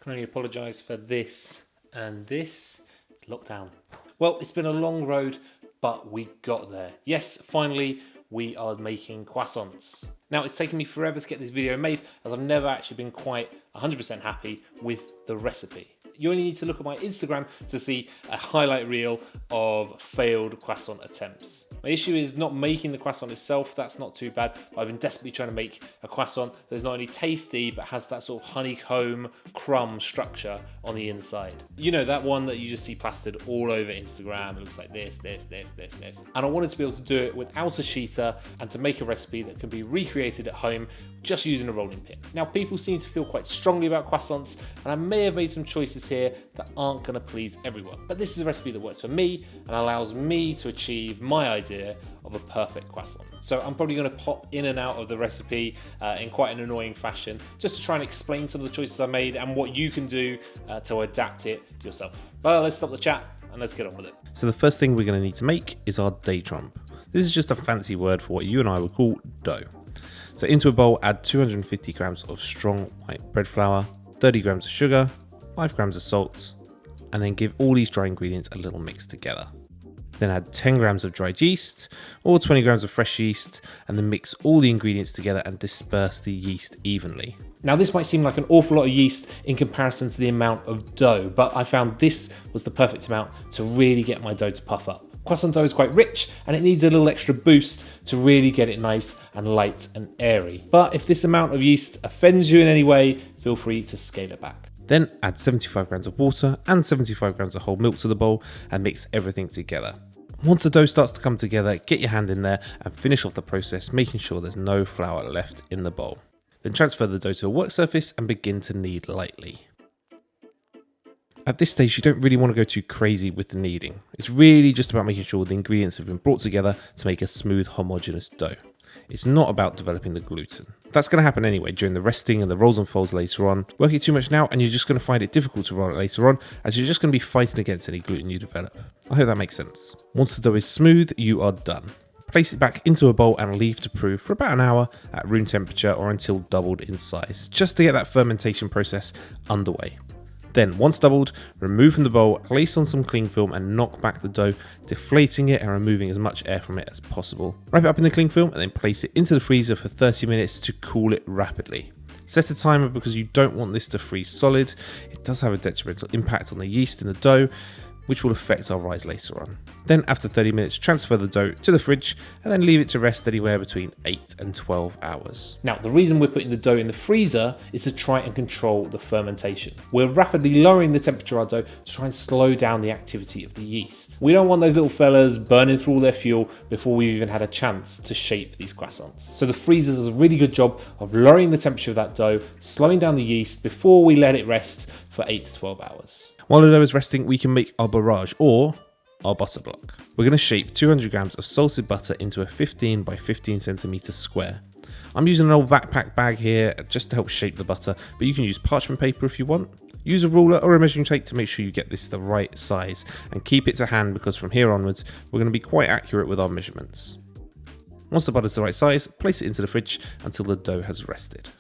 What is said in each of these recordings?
can only apologise for this and this. It's lockdown. Well, it's been a long road, but we got there. Yes, finally, we are making croissants. Now, it's taken me forever to get this video made, as I've never actually been quite 100% happy with the recipe. You only need to look at my Instagram to see a highlight reel of failed croissant attempts. My issue is not making the croissant itself, that's not too bad, but I've been desperately trying to make a croissant that's not only tasty, but has that sort of honeycomb crumb structure on the inside. You know, that one that you just see plastered all over Instagram. It looks like this. And I wanted to be able to do it without a sheeter and to make a recipe that can be recreated at home just using a rolling pin. Now, people seem to feel quite strongly about croissants, and I may have made some choices here that aren't going to please everyone. But this is a recipe that works for me and allows me to achieve my idea of a perfect croissant. So I'm probably going to pop in and out of the recipe in quite an annoying fashion, just to try and explain some of the choices I made and what you can do to adapt it yourself. But let's stop the chat and let's get on with it. So the first thing we're going to need to make is our détrempe. This is just a fancy word for what you and I would call dough. So into a bowl, add 250 grams of strong white bread flour, 30 grams of sugar, 5 grams of salt, and then give all these dry ingredients a little mix together. Then add 10 grams of dried yeast or 20 grams of fresh yeast, and then mix all the ingredients together and disperse the yeast evenly. Now, this might seem like an awful lot of yeast in comparison to the amount of dough, but I found this was the perfect amount to really get my dough to puff up. Croissant dough is quite rich and it needs a little extra boost to really get it nice and light and airy. But if this amount of yeast offends you in any way, feel free to scale it back. Then add 75 grams of water and 75 grams of whole milk to the bowl and mix everything together. Once the dough starts to come together, get your hand in there and finish off the process, making sure there's no flour left in the bowl. Then transfer the dough to a work surface and begin to knead lightly. At this stage, you don't really want to go too crazy with the kneading. It's really just about making sure the ingredients have been brought together to make a smooth, homogeneous dough. It's not about developing the gluten. That's going to happen anyway during the resting and the rolls and folds later on. Work it too much now and you're just going to find it difficult to roll it later on, as you're just going to be fighting against any gluten you develop. I hope that makes sense. Once the dough is smooth, you are done. Place it back into a bowl and leave to prove for about an hour at room temperature or until doubled in size, just to get that fermentation process underway. Then, once doubled, remove from the bowl, place on some cling film and knock back the dough, deflating it and removing as much air from it as possible. Wrap it up in the cling film and then place it into the freezer for 30 minutes to cool it rapidly. Set a timer because you don't want this to freeze solid. It does have a detrimental impact on the yeast in the dough, which will affect our rise later on. Then after 30 minutes, transfer the dough to the fridge and then leave it to rest anywhere between 8 and 12 hours. Now, the reason we're putting the dough in the freezer is to try and control the fermentation. We're rapidly lowering the temperature of our dough to try and slow down the activity of the yeast. We don't want those little fellas burning through all their fuel before we've even had a chance to shape these croissants. So the freezer does a really good job of lowering the temperature of that dough, slowing down the yeast before we let it rest for 8 to 12 hours. While the dough is resting, we can make our barrage, or our butter block. We're going to shape 200 grams of salted butter into a 15 by 15 centimeter square. I'm using an old vat pack bag here just to help shape the butter, but you can use parchment paper if you want. Use a ruler or a measuring tape to make sure you get this the right size, and keep it to hand because from here onwards, we're going to be quite accurate with our measurements. Once the butter's the right size, place it into the fridge until the dough has rested.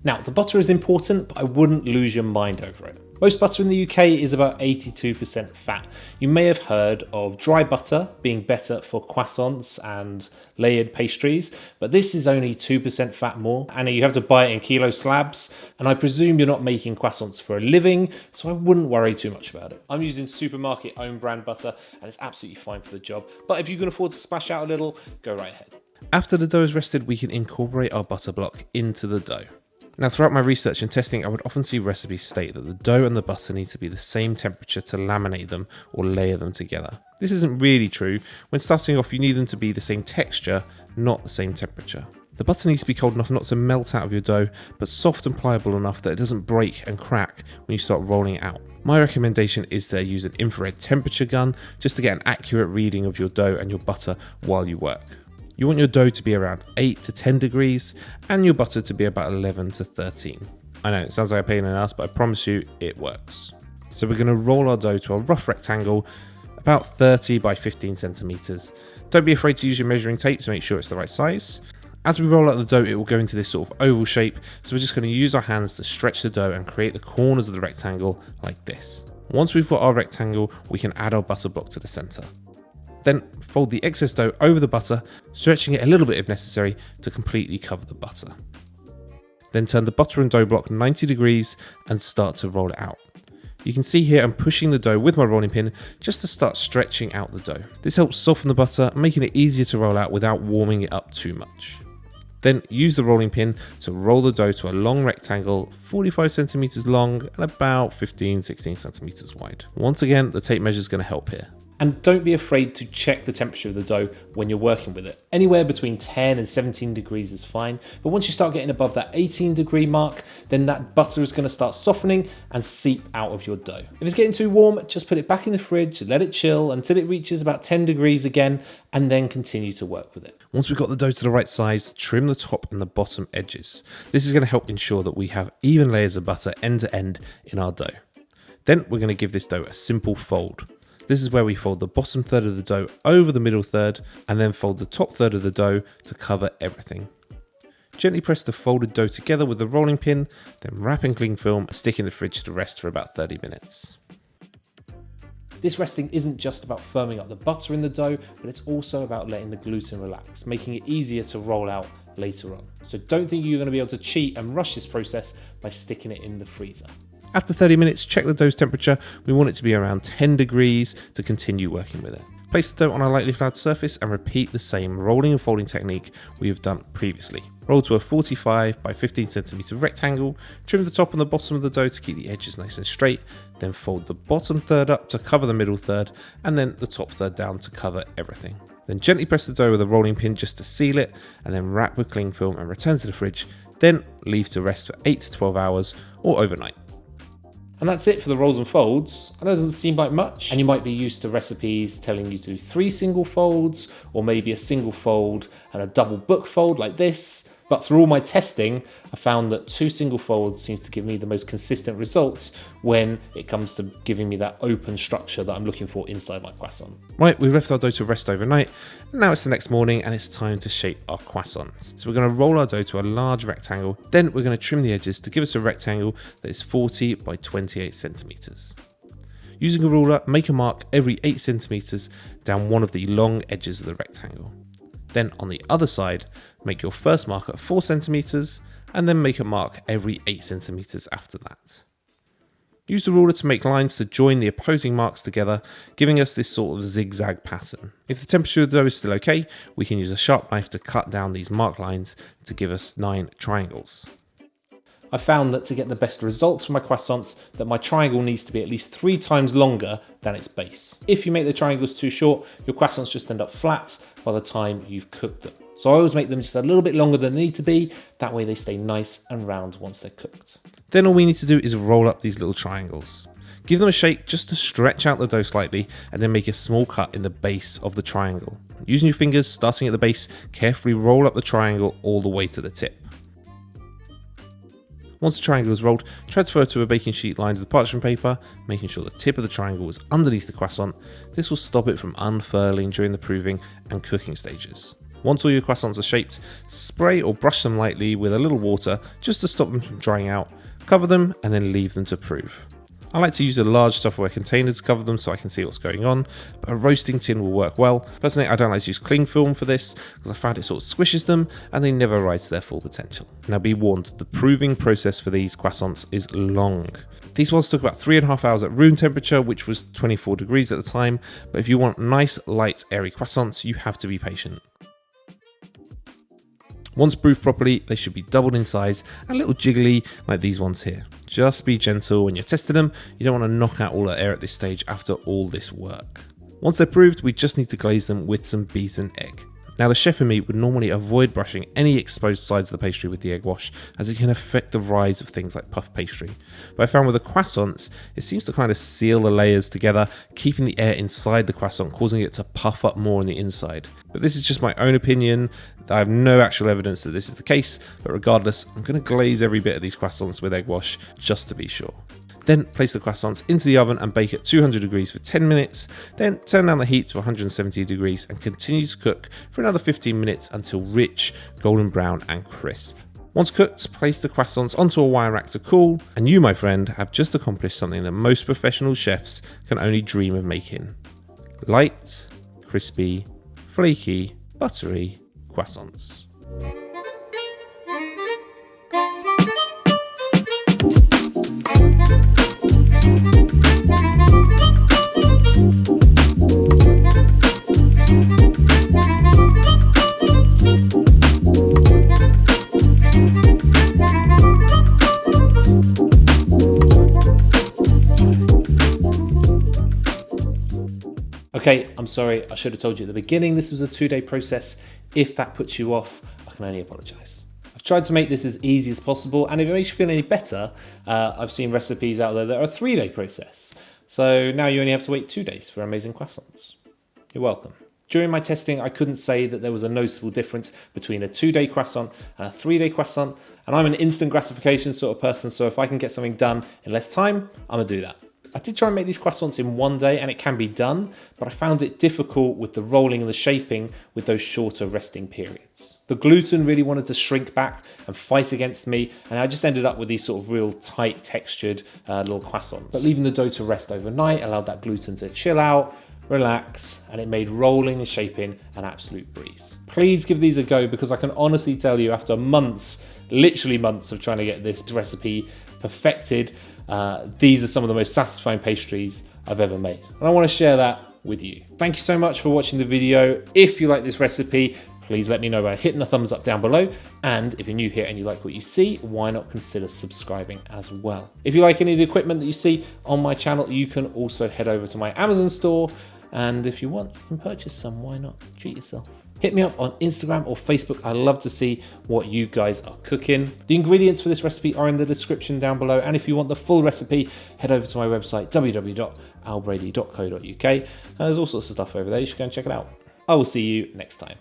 Now, the butter is important, but I wouldn't lose your mind over it. Most butter in the UK is about 82% fat. You may have heard of dry butter being better for croissants and layered pastries, but this is only 2% fat more, and you have to buy it in kilo slabs, and I presume you're not making croissants for a living, so I wouldn't worry too much about it. I'm using supermarket own brand butter, and it's absolutely fine for the job, but if you can afford to splash out a little, go right ahead. After the dough is rested, we can incorporate our butter block into the dough. Now, throughout my research and testing, I would often see recipes state that the dough and the butter need to be the same temperature to laminate them or layer them together. This isn't really true. When starting off, you need them to be the same texture, not the same temperature. The butter needs to be cold enough not to melt out of your dough, but soft and pliable enough that it doesn't break and crack when you start rolling it out. My recommendation is to use an infrared temperature gun just to get an accurate reading of your dough and your butter while you work. You want your dough to be around 8 to 10 degrees and your butter to be about 11 to 13. I know it sounds like a pain in the ass, but I promise you it works. So we're going to roll our dough to a rough rectangle about 30 by 15 centimeters. Don't be afraid to use your measuring tape to make sure it's the right size. As we roll out the dough, it will go into this sort of oval shape, so we're just going to use our hands to stretch the dough and create the corners of the rectangle like this. Once we've got our rectangle, we can add our butter block to the center. Then fold the excess dough over the butter, stretching it a little bit if necessary to completely cover the butter. Then turn the butter and dough block 90 degrees and start to roll it out. You can see here I'm pushing the dough with my rolling pin just to start stretching out the dough. This helps soften the butter, making it easier to roll out without warming it up too much. Then use the rolling pin to roll the dough to a long rectangle, 45 centimeters long and about 15-16 centimeters wide. Once again, the tape measure is going to help here. And don't be afraid to check the temperature of the dough when you're working with it. Anywhere between 10 and 17 degrees is fine, but once you start getting above that 18-degree mark, then that butter is going to start softening and seep out of your dough. If it's getting too warm, just put it back in the fridge, let it chill until it reaches about 10 degrees again, and then continue to work with it. Once we've got the dough to the right size, trim the top and the bottom edges. This is going to help ensure that we have even layers of butter end to end in our dough. Then we're going to give this dough a simple fold. This is where we fold the bottom third of the dough over the middle third and then fold the top third of the dough to cover everything. Gently press the folded dough together with the rolling pin, then wrap in cling film and stick in the fridge to rest for about 30 minutes. This resting isn't just about firming up the butter in the dough, but it's also about letting the gluten relax, making it easier to roll out later on. So don't think you're going to be able to cheat and rush this process by sticking it in the freezer. After 30 minutes, check the dough's temperature. We want it to be around 10 degrees to continue working with it. Place the dough on a lightly floured surface and repeat the same rolling and folding technique we have done previously. Roll to a 45 by 15 centimeter rectangle, trim the top and the bottom of the dough to keep the edges nice and straight, then fold the bottom third up to cover the middle third, and then the top third down to cover everything. Then gently press the dough with a rolling pin just to seal it, and then wrap with cling film and return to the fridge, then leave to rest for 8 to 12 hours or overnight. And that's it for the rolls and folds. That doesn't seem like much, and you might be used to recipes telling you to do 3 single folds, or maybe a single fold and a double book fold like this. But through all my testing, I found that 2 single folds seems to give me the most consistent results when it comes to giving me that open structure that I'm looking for inside my croissant. Right, we've left our dough to rest overnight, and now it's the next morning and it's time to shape our croissants. So we're going to roll our dough to a large rectangle, then we're going to trim the edges to give us a rectangle that is 40 by 28 centimeters. Using a ruler, make a mark every 8 centimeters down one of the long edges of the rectangle. Then on the other side, make your first mark at 4 centimeters and then make a mark every 8 centimeters after that. Use the ruler to make lines to join the opposing marks together, giving us this sort of zigzag pattern. If the temperature of the dough is still okay, we can use a sharp knife to cut down these mark lines to give us 9 triangles. I found that to get the best results for my croissants, that my triangle needs to be at least 3 times longer than its base. If you make the triangles too short, your croissants just end up flat by the time you've cooked them. So I always make them just a little bit longer than they need to be, that way they stay nice and round once they're cooked. Then all we need to do is roll up these little triangles. Give them a shake just to stretch out the dough slightly and then make a small cut in the base of the triangle. Using your fingers, starting at the base, carefully roll up the triangle all the way to the tip. Once the triangle is rolled, transfer to a baking sheet lined with parchment paper, making sure the tip of the triangle is underneath the croissant. This will stop it from unfurling during the proving and cooking stages. Once all your croissants are shaped, spray or brush them lightly with a little water just to stop them from drying out, cover them and then leave them to prove. I like to use a large Tupperware container to cover them so I can see what's going on, but a roasting tin will work well. Personally, I don't like to use cling film for this because I found it sort of squishes them and they never rise to their full potential. Now be warned, the proving process for these croissants is long. These ones took about 3.5 hours at room temperature, which was 24 degrees at the time, but if you want nice, light, airy croissants, you have to be patient. Once proofed properly, they should be doubled in size and a little jiggly like these ones here. Just be gentle when you're testing them, you don't want to knock out all the air at this stage after all this work. Once they're proofed, we just need to glaze them with some beaten egg. Now the chef in me would normally avoid brushing any exposed sides of the pastry with the egg wash, as it can affect the rise of things like puff pastry. But I found with the croissants, it seems to kind of seal the layers together, keeping the air inside the croissant, causing it to puff up more on the inside. But this is just my own opinion. I have no actual evidence that this is the case, but regardless, I'm going to glaze every bit of these croissants with egg wash just to be sure. Then place the croissants into the oven and bake at 200 degrees for 10 minutes. Then turn down the heat to 170 degrees and continue to cook for another 15 minutes until rich, golden brown and crisp. Once cooked, place the croissants onto a wire rack to cool, and you, my friend, have just accomplished something that most professional chefs can only dream of making. Light, crispy, flaky, buttery croissants. Okay, I'm sorry, I should have told you at the beginning this was a 2-day process. If that puts you off, I can only apologise. I've tried to make this as easy as possible, and if it makes you feel any better, I've seen recipes out there that are a 3-day process. So now you only have to wait 2 days for amazing croissants. You're welcome. During my testing, I couldn't say that there was a noticeable difference between a 2-day croissant and a 3-day croissant, and I'm an instant gratification sort of person, so if I can get something done in less time, I'm gonna do that. I did try and make these croissants in 1 day, and it can be done, but I found it difficult with the rolling and the shaping with those shorter resting periods. The gluten really wanted to shrink back and fight against me, and I just ended up with these sort of real tight textured little croissants. But leaving the dough to rest overnight allowed that gluten to chill out, relax, and it made rolling and shaping an absolute breeze. Please give these a go, because I can honestly tell you, after months, literally months of trying to get this recipe perfected, these are some of the most satisfying pastries I've ever made, and I want to share that with you. Thank you so much for watching the video. If you like this recipe, please let me know by hitting the thumbs up down below, and if you're new here and you like what you see, why not consider subscribing as well. If you like any of the equipment that you see on my channel, you can also head over to my Amazon store, and if you want, you can purchase some. Why not? Treat yourself. Hit me up on Instagram or Facebook. I love to see what you guys are cooking. The ingredients for this recipe are in the description down below, and if you want the full recipe, head over to my website www.albrady.co.uk. There's all sorts of stuff over there. You should go and check it out. I will see you next time.